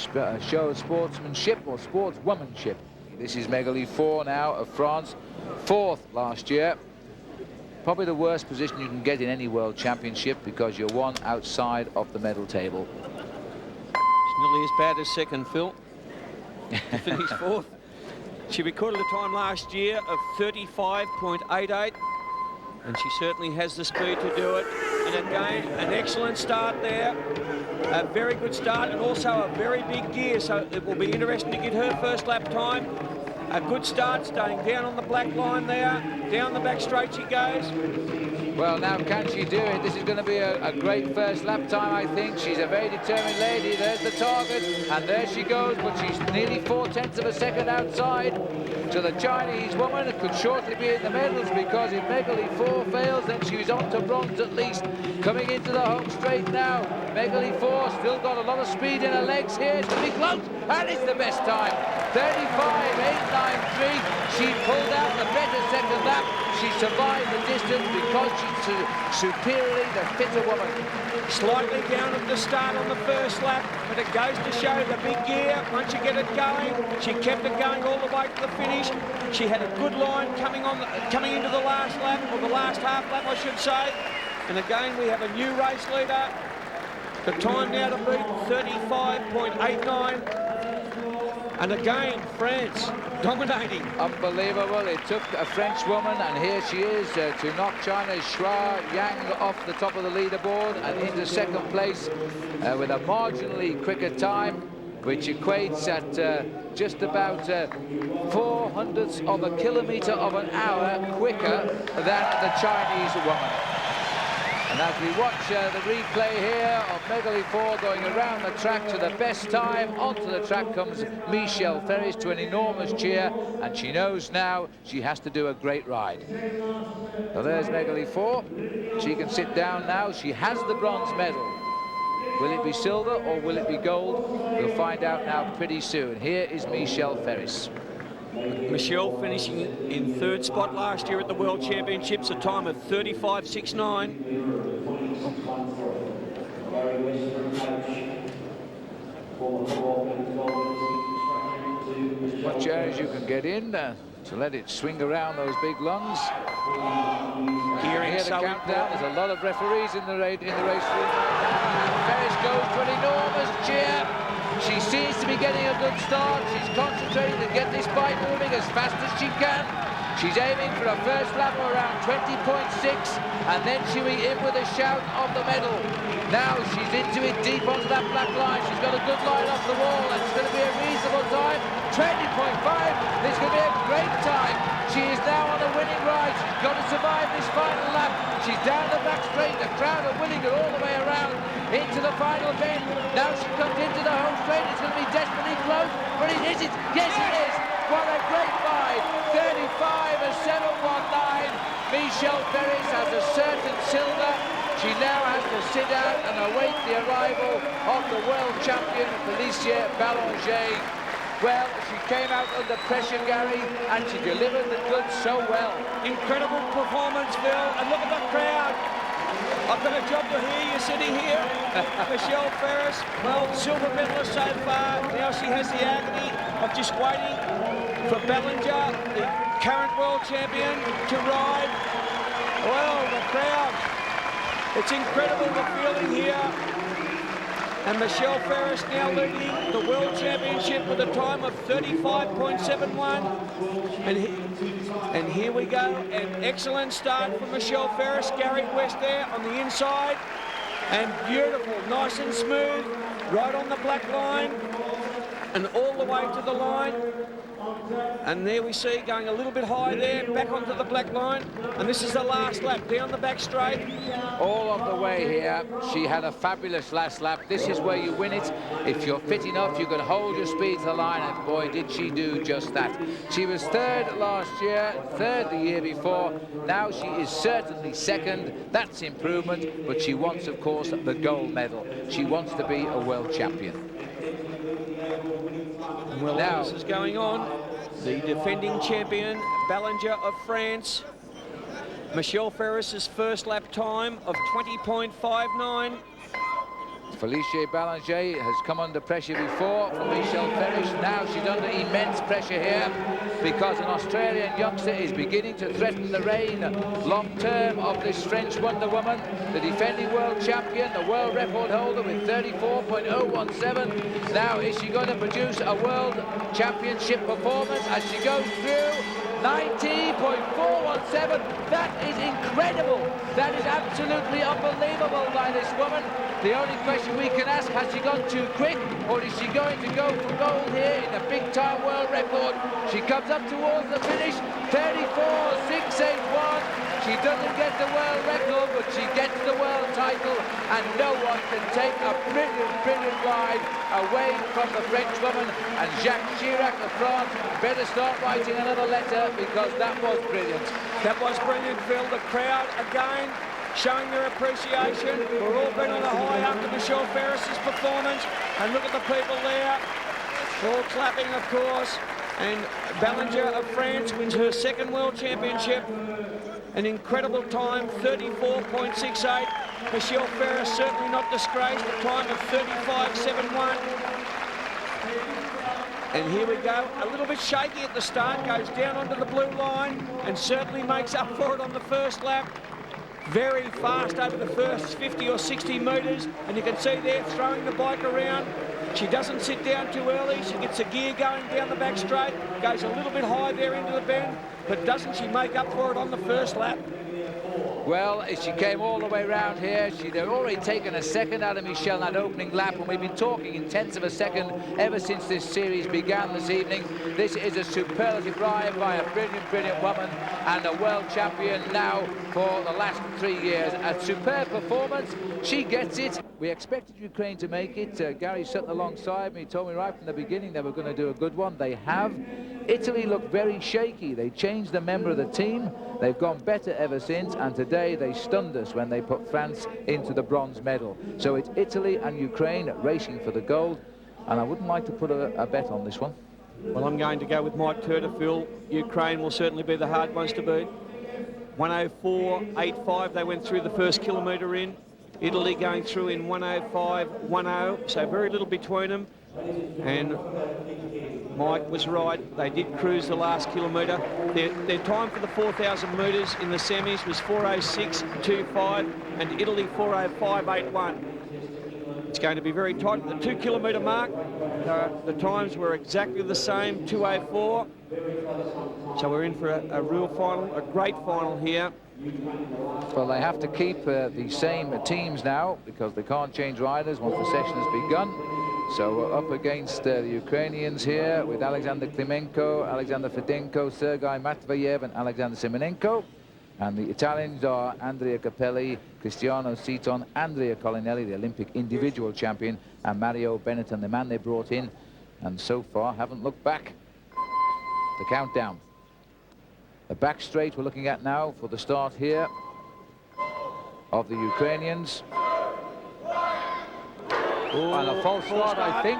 [SPEAKER 1] show of sportsmanship or sportswomanship. This is Magali 4 now of France, 4th last year. Probably the worst position you can get in any world championship, because you're 1 outside of the medal table.
[SPEAKER 2] It's nearly as bad as second, Phil, to finish 4th. She recorded a time last year of 35.88, and she certainly has the speed to do it. And again, an excellent start there, a very good start, and also a very big gear, so it will be interesting to get her first lap time. A good start, staying down on the black line there. Down the back straight she goes.
[SPEAKER 1] Well, now can she do it? This is going to be a great first lap time, I think. She's a very determined lady. There's the target, and there she goes, but she's nearly 4/10 of a second outside. So the Chinese woman could shortly be in the medals, because if Magali 4 fails, then she's on to bronze at least. Coming into the home straight now. Magali 4 still got a lot of speed in her legs here. It's going to be close, and it's the best time. 35.893. She pulled out the better second lap. She survived the distance because she's superiorly the fitter woman.
[SPEAKER 2] Slightly down at the start on the first lap, but it goes to show the big gear. Once you get it going, she kept it going all the way to the finish. She had a good line coming into the last lap, or the last half lap, I should say. And again, we have a new race leader. The time now to beat 35.89. And again, France dominating.
[SPEAKER 1] Unbelievable. It took a French woman, and here she is to knock China's Shua Yang off the top of the leaderboard and into second place with a marginally quicker time, which equates at just about 0.04 of a kilometre of an hour quicker than the Chinese woman. And as we watch the replay here of Megali 4 going around the track to the best time, onto the track comes Michelle Ferris to an enormous cheer, and she knows now she has to do a great ride. So there's Megali 4. She can sit down now. She has the bronze medal. Will it be silver or will it be gold? We'll find out now pretty soon. Here is Michelle Ferris.
[SPEAKER 2] Michelle finishing in third spot last year at the World Championships, a time of 35.69.
[SPEAKER 1] Much air as you can get in to let it swing around those big lungs. Hear the countdown. There's a lot of referees in the race room. Ferris goes for an enormous cheer. She seems to be getting a good start. She's concentrating to get this bike moving as fast as she can. She's aiming for a first lap of around 20.6, and then she'll be in with a shout of the medal. Now she's into it deep onto that black line. She's got a good line off the wall, and it's going to be a reasonable time. 20.5. This could be a great time. She is now on a winning ride. She's got to survive this final lap. She's down the back straight. The crowd are winning her all the way around into the final bend. Now she comes into the home straight. It's going to be desperately close, but it isn't. Yes, it is. What a great ride. 35.719. Michelle Ferris has a certain silver. She now has to sit down and await the arrival of the world champion, Felicia Ballanger. Well, she came out under pressure, Gary, and she delivered the goods so well.
[SPEAKER 2] Incredible performance, Phil, and look at the crowd. I've got a job to hear you sitting here. Michelle Ferris, well, silver medalist so far. Now she has the agony of just waiting for Ballinger, the current world champion, to ride. Well, the crowd, it's incredible the feeling here. And Michelle Ferris now leading the World Championship with a time of 35.71. And here we go, an excellent start from Michelle Ferris. Gary West there on the inside. And beautiful, nice and smooth, right on the black line. And all the way to the line. And there we see going a little bit high there, back onto the black line. And this is the last lap, down the back straight.
[SPEAKER 1] All of the way here, she had a fabulous last lap. This is where you win it. If you're fit enough, you can hold your speed to the line, and boy, did she do just that. She was third last year, third the year before. Now she is certainly second. That's improvement, but she wants, of course, the gold medal. She wants to be a world champion.
[SPEAKER 2] Well,
[SPEAKER 1] now,
[SPEAKER 2] this is going on. The defending champion, Ballinger of France. Michelle Ferris's first lap time of 20.59.
[SPEAKER 1] Felicia Ballanger has come under pressure before from Michelle Ferris. Now she's under immense pressure here because an Australian youngster is beginning to threaten the reign long-term of this French Wonder Woman, the defending world champion, the world record holder with 34.017. Now, is she going to produce a world championship performance as she goes through? 90.417. That is incredible. That is absolutely unbelievable by this woman. The only question we can ask, has she gone too quick, or is she going to go for gold here in the big-time world record? She comes up towards the finish, 34.681. She doesn't get the world record, but she gets the world title, and no one can take a brilliant, brilliant ride away from the French woman. And Jacques Chirac of France better start writing another letter, because that was brilliant.
[SPEAKER 2] That was brilliant, Phil. The crowd, again, showing their appreciation. We're all been on a high after Michelle Ferris's performance. And look at the people there, all clapping, of course. And Ballinger of France wins her second world championship. An incredible time, 34.68. Michelle Ferris certainly not disgraced, a time of 35.71. And here we go, a little bit shaky at the start, goes down onto the blue line and certainly makes up for it on the first lap. Very fast over the first 50 or 60 metres, and you can see there throwing the bike around. She doesn't sit down too early. She gets the gear going down the back straight, goes a little bit high there into the bend, but doesn't she make up for it on the first lap?
[SPEAKER 1] Well, she came all the way around here. She'd already taken a second out of Michelle in that opening lap, and we've been talking in tenths of a second ever since this series began this evening. This is a superlative ride by a brilliant, brilliant woman and a world champion now for the last 3 years. A superb performance. She gets it. We expected Ukraine to make it. Gary Sutton alongside me told me right from the beginning they were going to do a good one. They have. Italy looked very shaky. They changed a member of the team. They've gone better ever since, and today they stunned us when they put France into the bronze medal. So it's Italy and Ukraine racing for the gold, and I wouldn't like to put a bet on this one.
[SPEAKER 2] Well, I'm going to go with Mike Turterfield. Ukraine will certainly be the hard ones to beat. 104.85, they went through the first kilometre in. Italy going through in 105.10, so very little between them. And Mike was right, they did cruise the last kilometre. Their time for the 4,000 metres in the semis was 4:06.25, and Italy 4:05.81. It's going to be very tight at the 2 kilometre mark. The times were exactly the same, 2:04. So we're in for a real final, a great final here.
[SPEAKER 1] Well, they have to keep the same teams now because they can't change riders once the session has begun. So we're up against the Ukrainians here with Alexander Klimenko, Alexander Fedenko, Sergei Matveyev and Alexander Simonenko. And the Italians are Andrea Capelli, Cristiano Seton, Andrea Colinelli, the Olympic individual champion, and Mario Benetton, the man they brought in, and so far haven't looked back. The countdown. The back straight we're looking at now for the start here of the Ukrainians. Ooh, and a false start, I think.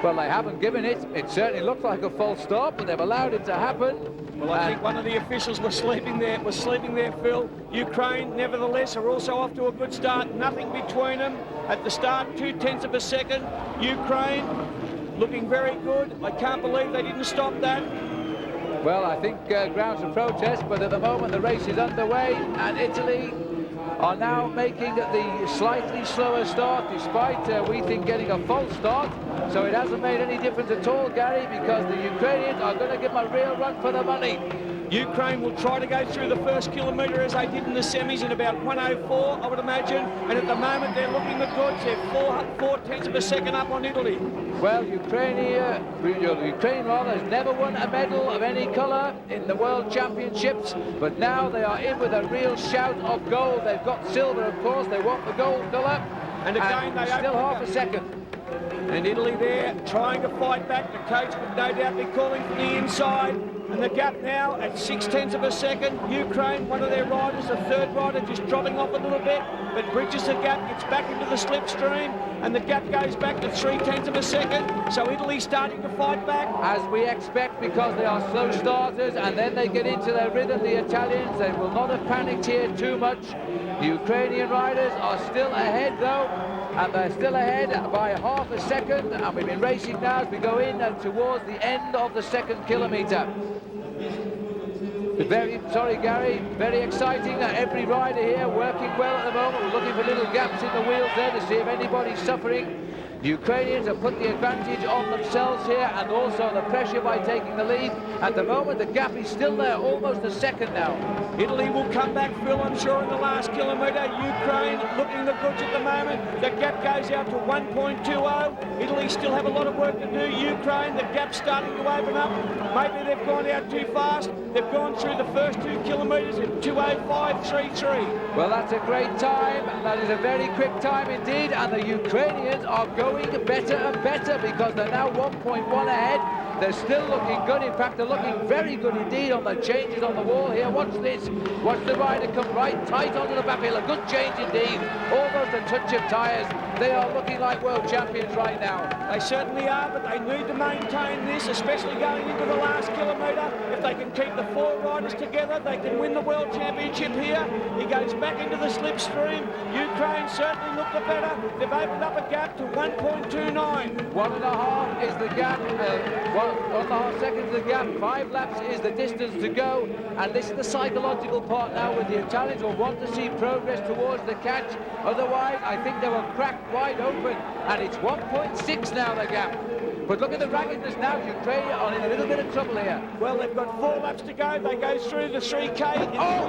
[SPEAKER 1] Well, they haven't given it. It certainly looked like a false start, but they've allowed it to happen.
[SPEAKER 2] Well, I think one of the officials was sleeping there, Phil. Ukraine, nevertheless, are also off to a good start. Nothing between them. At the start, 0.2 of a second. Ukraine looking very good. I can't believe they didn't stop that.
[SPEAKER 1] Well, I think grounds of protest, but at the moment the race is underway, and Italy are now making the slightly slower start, despite, we think, getting a false start. So it hasn't made any difference at all, Gary, because the Ukrainians are going to give them a real run for the money.
[SPEAKER 2] Ukraine will try to go through the first kilometre as they did in the semis in about 1:04, I would imagine. And at the moment, they're looking the goods. They're 4/10 of a second up on Italy.
[SPEAKER 1] Well, Ukraine has never won a medal of any colour in the World Championships, but now they are in with a real shout of gold. They've got silver, of course. They want the gold colour.
[SPEAKER 2] And again, they
[SPEAKER 1] still half a second.
[SPEAKER 2] And Italy there trying to fight back. The coach would no doubt be calling from the inside. And the gap now at 0.6 of a second. Ukraine, one of their riders, the third rider, just dropping off a little bit, but bridges the gap, gets back into the slipstream, and the gap goes back to 0.3 of a second. So Italy's starting to fight back.
[SPEAKER 1] As we expect, because they are slow starters, and then they get into their rhythm, the Italians. They will not have panicked here too much. The Ukrainian riders are still ahead, though, and they're still ahead by half a second, and we've been racing now as we go in towards the end of the second kilometre. Very sorry, Gary, very exciting. Every rider here working well at the moment. We're looking for little gaps in the wheels there to see if anybody's suffering. The Ukrainians have put the advantage on themselves here, and also the pressure by taking the lead. At the moment, the gap is still there, almost a second now.
[SPEAKER 2] Italy will come back, Phil, I'm sure, in the last kilometre. Ukraine looking the goods at the moment. The gap goes out to 1.20. Italy still have a lot of work to do. Ukraine, the gap's starting to open up. Maybe they've gone out too fast. They've gone through the first 2 kilometres in 2:05.33.
[SPEAKER 1] Well, that's a great time. That is a very quick time indeed, and the Ukrainians are going better and better because they're now 1.1 ahead. They're still looking good. In fact, they're looking very good indeed on the changes on the wall here. Watch this. Watch the rider come right tight onto the back wheel. A good change indeed. Almost a touch of tyres. They are looking like world champions right now.
[SPEAKER 2] They certainly are, but they need to maintain this, especially going into the last kilometre. If they can keep the 4 riders together, they can win the world championship here. He goes back into the slipstream. Ukraine certainly look the better. They've opened up a gap to 1.29.
[SPEAKER 1] 1.5 is the gap. 1.5 seconds of the gap. 5 laps is the distance to go, and this is the psychological part now, where the Italians will want to see progress towards the catch. Otherwise, I think they will crack wide open, and it's 1.6 now, the gap. But look at the raggedness now. Ukraine are in a little bit of trouble here.
[SPEAKER 2] Well, they've got 4 laps to go. They go through the 3K.
[SPEAKER 1] Oh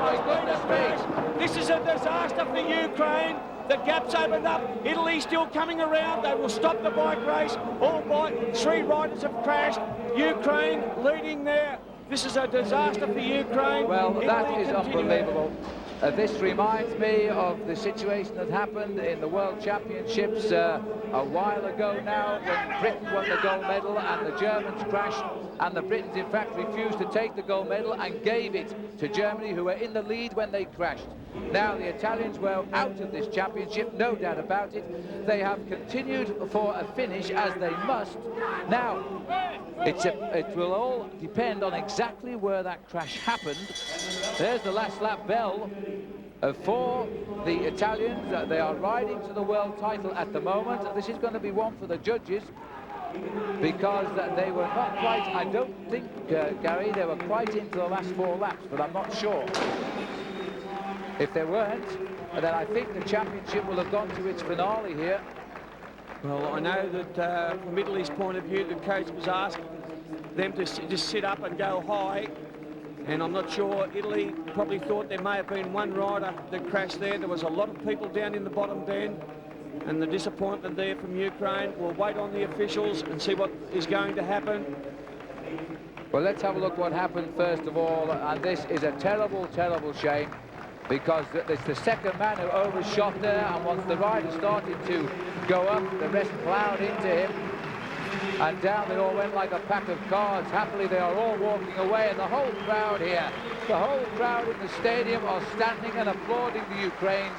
[SPEAKER 1] my goodness me.
[SPEAKER 2] This is a disaster for Ukraine. The gap's opened up. Italy still coming around. They will stop the bike race. All bike. 3 riders have crashed. Ukraine leading there. This is a disaster for Ukraine.
[SPEAKER 1] Well, that
[SPEAKER 2] Italy
[SPEAKER 1] is
[SPEAKER 2] continuing.
[SPEAKER 1] unbelievable. This reminds me of the situation that happened in the World Championships a while ago now, when Britain won the gold medal and the Germans crashed, and the Britons in fact refused to take the gold medal and gave it to Germany, who were in the lead when they crashed. Now the Italians were out of this championship, no doubt about it. They have continued for a finish, as they must. Now, it will all depend on exactly where that crash happened. There's the last lap bell for the Italians. They are riding to the world title at the moment. This is going to be one for the judges, because they were not quite, I don't think, Gary, they were quite into the last 4 laps, but I'm not sure. If they weren't, then I think the championship will have gone to its finale here.
[SPEAKER 2] Well, I know that from Italy's point of view, the coach was asking them to just sit up and go high. And I'm not sure, Italy probably thought there may have been one rider that crashed there. There was a lot of people down in the bottom then. And the disappointment there from Ukraine. We'll wait on the officials and see what is going to happen.
[SPEAKER 1] Well, let's have a look what happened first of all. And this is a terrible, terrible shame, because it's the second man who overshot there, and once the rider started to go up, the rest plowed into him, and down they all went like a pack of cards. Happily, they are all walking away, and the whole crowd here, the whole crowd in the stadium are standing and applauding the Ukrainians.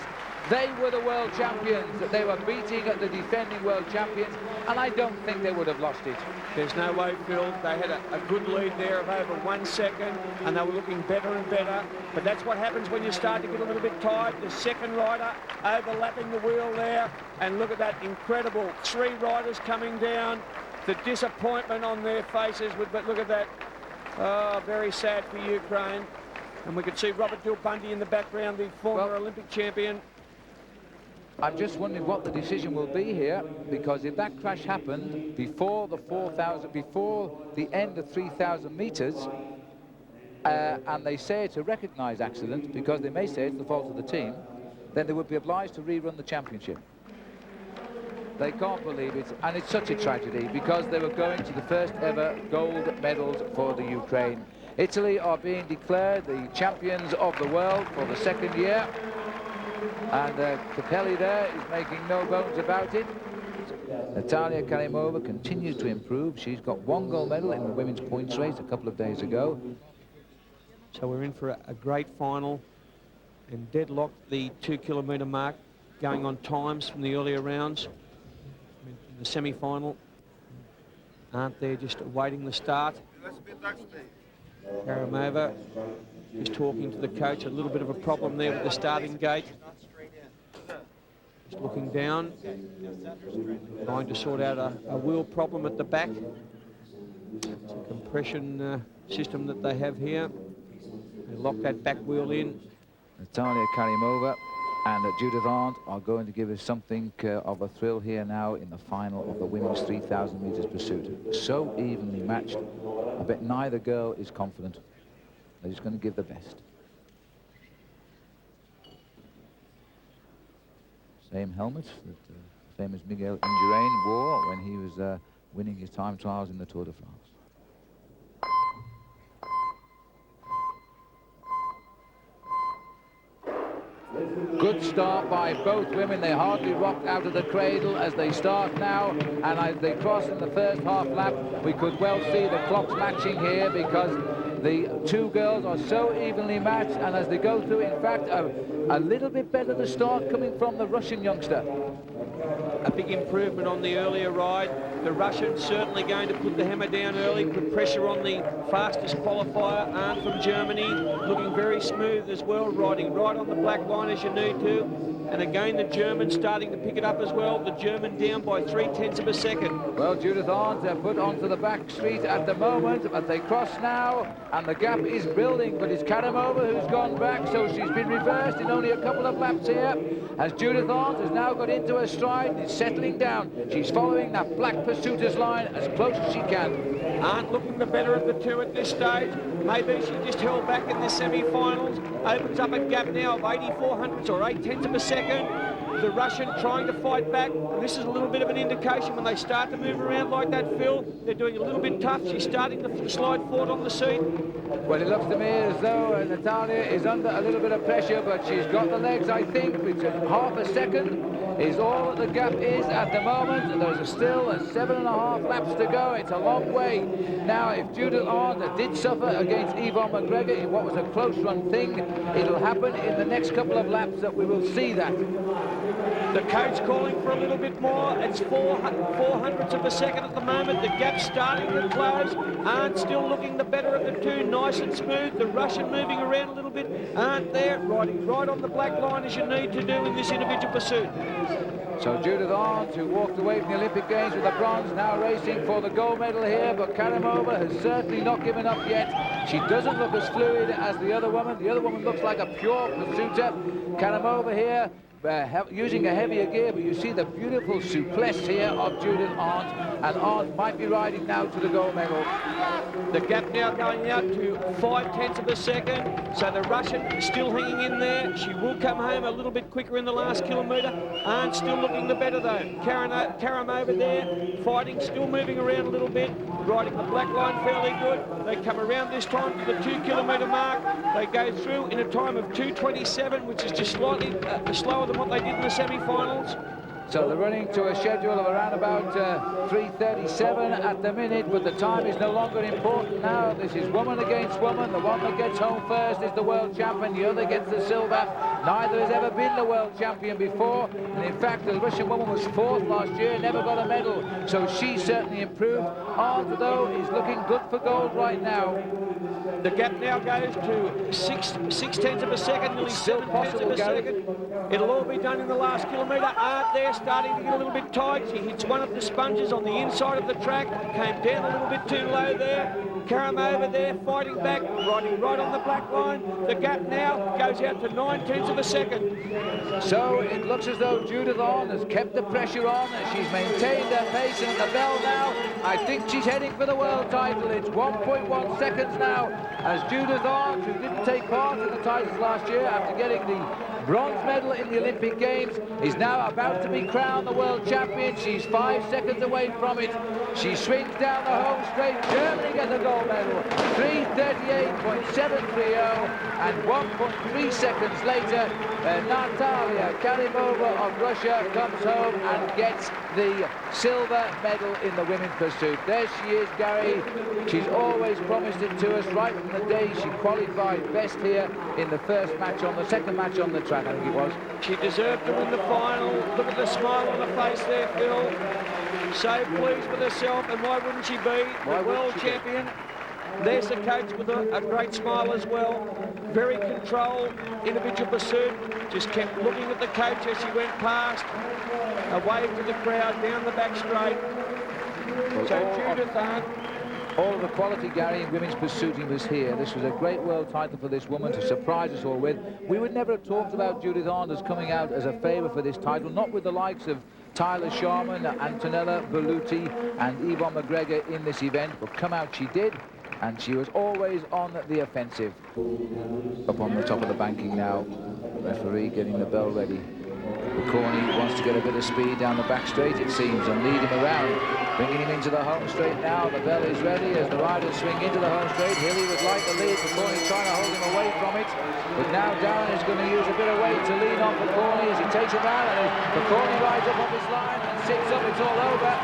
[SPEAKER 1] They were the world champions. They were beating the defending world champions, and I don't think they would have lost it.
[SPEAKER 2] There's no way, Phil. They had a good lead there of over 1 second, and they were looking better and better. But that's what happens when you start to get a little bit tired. The second rider overlapping the wheel there, and look at that incredible 3 riders coming down. The disappointment on their faces, but look at that. Oh, very sad for Ukraine. And we could see Robert Dilbundy in the background, the former Olympic champion.
[SPEAKER 1] I'm just wondering what the decision will be here, because if that crash happened before the 4,000, before the end of 3,000 meters, and they say it's a recognised accident, because they may say it's the fault of the team, then they would be obliged to rerun the championship. They can't believe it, and it's such a tragedy, because they were going to the first ever gold medals for the Ukraine. Italy are being declared the champions of the world for the 2nd year. And Capelli there is making no bones about it. Natalia Karimova continues to improve. She's got 1 gold medal in the women's points race a couple of days ago.
[SPEAKER 2] So we're in for a great final, and deadlocked the 2-kilometre mark, going on times from the earlier rounds. In the semi-final, aren't there, just awaiting the start. Karimova is talking to the coach. A little bit of a problem there with the starting gate. Just looking down, trying to sort out a wheel problem at the back. It's a compression system that they have here. They lock that back wheel in.
[SPEAKER 1] Natalia Karimova and Judith Arndt are going to give us something of a thrill here now in the final of the women's 3,000 metres pursuit. So evenly matched. I bet neither girl is confident. They're just going to give the best. Same helmet that famous Miguel Indurain wore when he was winning his time trials in the Tour de France. Good start by both women. They hardly rocked out of the cradle as they start now, and as they cross in the first half lap, we could well see the clocks matching here, because the 2 girls are so evenly matched, and as they go through, in fact, a little bit better the start coming from the Russian youngster.
[SPEAKER 2] a big improvement on the earlier ride. The Russian certainly going to put the hammer down early, put pressure on the fastest qualifier, Arndt from Germany, looking very smooth as well, riding right on the black line as you need to. And again, the German starting to pick it up as well. The German down by 0.3 of a second.
[SPEAKER 1] Well, Judith Arndt put onto the back street at the moment, but they cross now, and the gap is building. But it's Karamova who's gone back, so she's been reversed in only a couple of laps here. As Judith Arndt has now got into her stride and is settling down. She's following that black pursuiter's line as close as she can.
[SPEAKER 2] Arndt looking the better of the two at this stage. Maybe she just held back in the semi-finals. Opens up a gap now of 84 hundredths or 0.8 of a second. The Russian trying to fight back. And this is a little bit of an indication when they start to move around like that, Phil. They're doing a little bit tough. She's starting to slide forward on the seat.
[SPEAKER 1] Well, it looks to me as though Natalia is under a little bit of pressure, but she's got the legs, I think, which is half a second is all that the gap is at the moment. And there's still 7.5 laps to go. It's a long way. Now, if Judith Arndt did suffer against Yvonne McGregor in what was a close run thing, it'll happen in the next couple of laps that we will see that.
[SPEAKER 2] The coach calling for a little bit more. It's 4 hundredths of a second at the moment. The gap's starting to close. Arndt still looking the better of the two, nice and smooth. The Russian moving around a little bit. Arndt there, riding right on the black line as you need to do in this individual pursuit.
[SPEAKER 1] So Judith Arndt, who walked away from the Olympic Games with a bronze, now racing for the gold medal here, but Karamova has certainly not given up yet. She doesn't look as fluid as the other woman. The other woman looks like a pure pursuiter. Karamova here, using a heavier gear, but you see the beautiful souplesse here of Judith Arndt, and Arndt might be riding now to the gold medal.
[SPEAKER 2] The gap now going out to 0.5 of a second, so the Russian still hanging in there. She will come home a little bit quicker in the last kilometre. Arndt still looking the better though. Karamova there, fighting, still moving around a little bit, riding the black line fairly good. They come around this time to the 2 kilometre mark. They go through in a time of 2:27, which is just slightly slower than what they did in the semi-finals.
[SPEAKER 1] So they're running to a schedule of around about 3:37 at the minute, but the time is no longer important now. This is woman against woman. The one that gets home first is the world champion. The other gets the silver. Neither has ever been the world champion before. And in fact, the Russian woman was 4th last year, never got a medal. So she certainly improved. Arndt, though, is looking good for gold right now.
[SPEAKER 2] The gap now goes to 6/10 of a second, nearly 7/10 of a second. It'll all be done in the last kilometre. Arndt there starting to get a little bit tight. She hits one of the sponges on the inside of the track, came down a little bit too low there. Karamova there fighting back, riding right on the black line. The gap now goes out to 9/10 of a second.
[SPEAKER 1] So it looks as though Judith Arndt has kept the pressure on, and she's maintained her pace, and at the bell now, I think she's heading for the world title. It's 1.1 seconds now, as Judith Arndt, who didn't take part in the titles last year after getting the bronze medal in the Olympic Games, is now about to be crowned the world champion. She's 5 seconds away from it. She swings down the home straight. Germany get the gold medal. 3:38.730, and 1.3 seconds later, Natalia Karimova of Russia comes home and gets the silver medal in the women's pursuit. There she is, Gary. She's always promised it to us right from the day she qualified best here in the first match on the second match on the track, I think it was.
[SPEAKER 2] She deserved to win the final. Look at the smile on her face there, Phil. So pleased with herself, and why wouldn't she be the world champion? There's the coach with a great smile as well. Very controlled, individual pursuit. Just kept looking at the coach as she went past. A wave to the crowd down the back straight.
[SPEAKER 1] Well,
[SPEAKER 2] so Judith Arndt.
[SPEAKER 1] All of the quality, Gary, in women's pursuiting was here. This was a great world title for this woman to surprise us all with. We would never have talked about Judith Arndt as coming out as a favourite for this title, not with the likes of Tyler Sharman, Antonella Berluti and Yvonne McGregor in this event, but come out she did, and she was always on the offensive. Up on the top of the banking now, referee getting the bell ready. Corney wants to get a bit of speed down the back straight, it seems, and lead him around, bringing him into the home straight now. The bell is ready as the riders swing into the home straight. Hilly would like the lead, but Corney's trying to hold him away from it. But now Darren is going to use a bit of weight to lean on for Corney as he takes him out, and Corney rides up on his line and sits up. It's all over.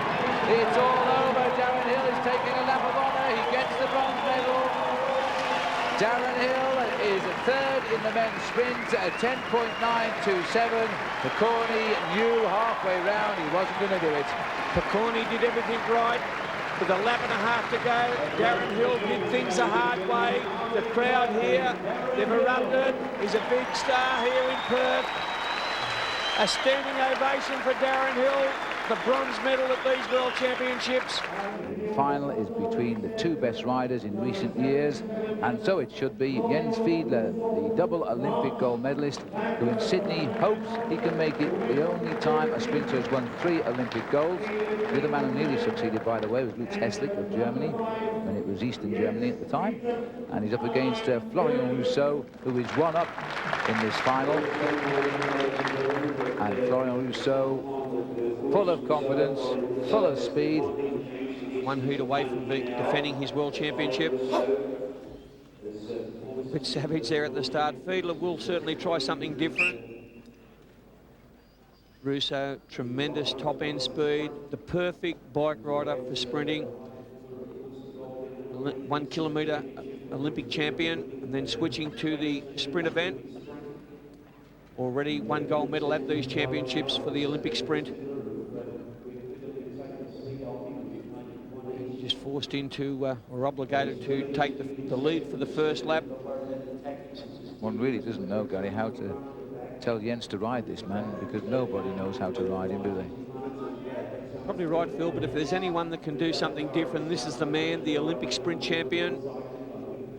[SPEAKER 1] It's all over. Darren Hill is taking a lap of honour. He gets the bronze medal. Darren Hill is third in the men's sprint at 10.927. Picorni knew halfway round he wasn't going to do it.
[SPEAKER 2] Picorni did everything right. With a lap and a half to go, Darren Hill did things the hard way. The crowd here, they've erupted. He's a big star here in Perth. A standing ovation for Darren Hill, the bronze medal at these World Championships.
[SPEAKER 1] The final is between the two best riders in recent years, and so it should be. Jens Fiedler, the double Olympic gold medalist, who in Sydney hopes he can make it the only time a sprinter has won 3 Olympic golds. The other man who nearly succeeded, by the way, was Lutz Hesslich of Germany, when it was Eastern Germany at the time. And he's up against Florian Rousseau, who is one up in this final. And Florian Rousseau, full of confidence, full of speed.
[SPEAKER 2] 1 heat away from defending his World Championship. Bit savage there at the start. Fiedler will certainly try something different. Rousseau, tremendous top-end speed, the perfect bike rider for sprinting. 1 kilometre Olympic champion, and then switching to the sprint event. Already 1 gold medal at these championships for the Olympic sprint. Just forced into, or obligated to take the lead for the first lap.
[SPEAKER 1] One really doesn't know, Gary, how to tell Jens to ride this man, because nobody knows how to ride him, do they?
[SPEAKER 2] Probably right, Phil, but if there's anyone that can do something different, this is the man, the Olympic sprint champion.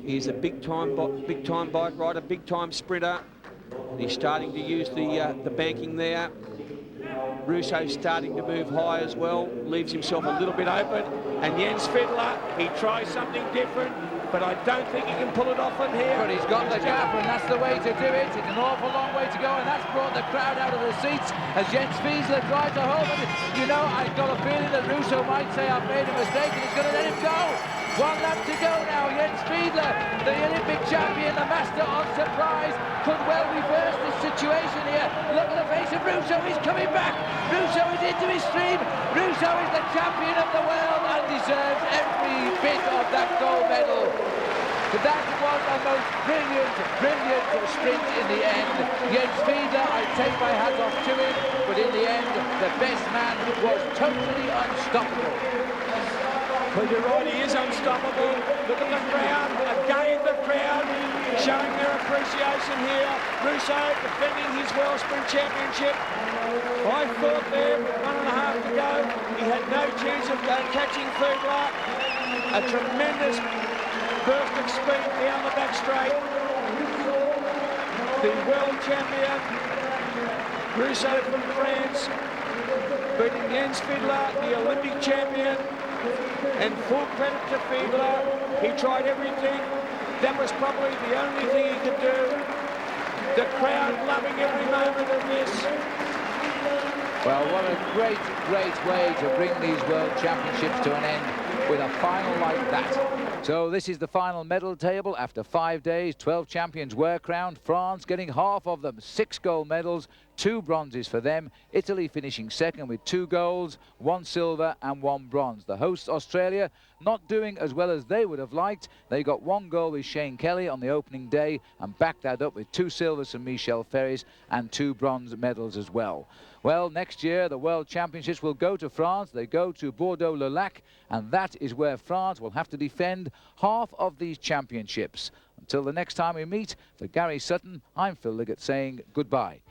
[SPEAKER 2] He's a big-time bike rider, big-time sprinter. And he's starting to use the banking there. Rousseau's starting to move high as well, leaves himself a little bit open. And Jens Fiedler, he tries something different, but I don't think he can pull it off in here.
[SPEAKER 1] But he's got the gap, and that's the way to do it. It's an awful long way to go, and that's brought the crowd out of the seats as Jens Fiedler tries to hold him. You know, I've got a feeling that Rousseau might say, I've made a mistake, and he's going to let him go. 1 lap to go now. Jens Fiedler, the Olympic champion, the master of surprise, could well reverse this situation here. Look at the face of Rousseau. He's coming back. Rousseau is into his stream. Rousseau is the champion of the world and deserves every bit of that gold medal. But that was a most brilliant sprint in the end. Jens Fiedler, I take my hat off to him, but in the end, the best man was totally unstoppable.
[SPEAKER 2] Well, you're right, he is unstoppable. Look at the crowd, again the crowd showing their appreciation here. Rousseau defending his World Sprint Championship. I thought there, with 1.5 to go, he had no chance of catching Fiedler. A tremendous burst of speed down the back straight. The world champion, Rousseau from France, beating Jens Fiedler, the Olympic champion. And full credit to Fiedler. He tried everything. That was probably the only thing he could do. The crowd loving every moment of this.
[SPEAKER 1] Well, what a great way to bring these World Championships to an end with a final like that. So this is the final medal table. After 5 days, 12 champions were crowned. France getting half of them, 6 gold medals, 2 bronzes for them. Italy finishing second with 2 golds, 1 silver and 1 bronze. The hosts, Australia, not doing as well as they would have liked. They got 1 gold with Shane Kelly on the opening day and backed that up with 2 silvers from Michel Ferris and 2 bronze medals as well. Well, next year, the World Championships will go to France. They go to Bordeaux-le-Lac, and that is where France will have to defend half of these championships. Until the next time we meet, for Gary Sutton, I'm Phil Liggett saying goodbye.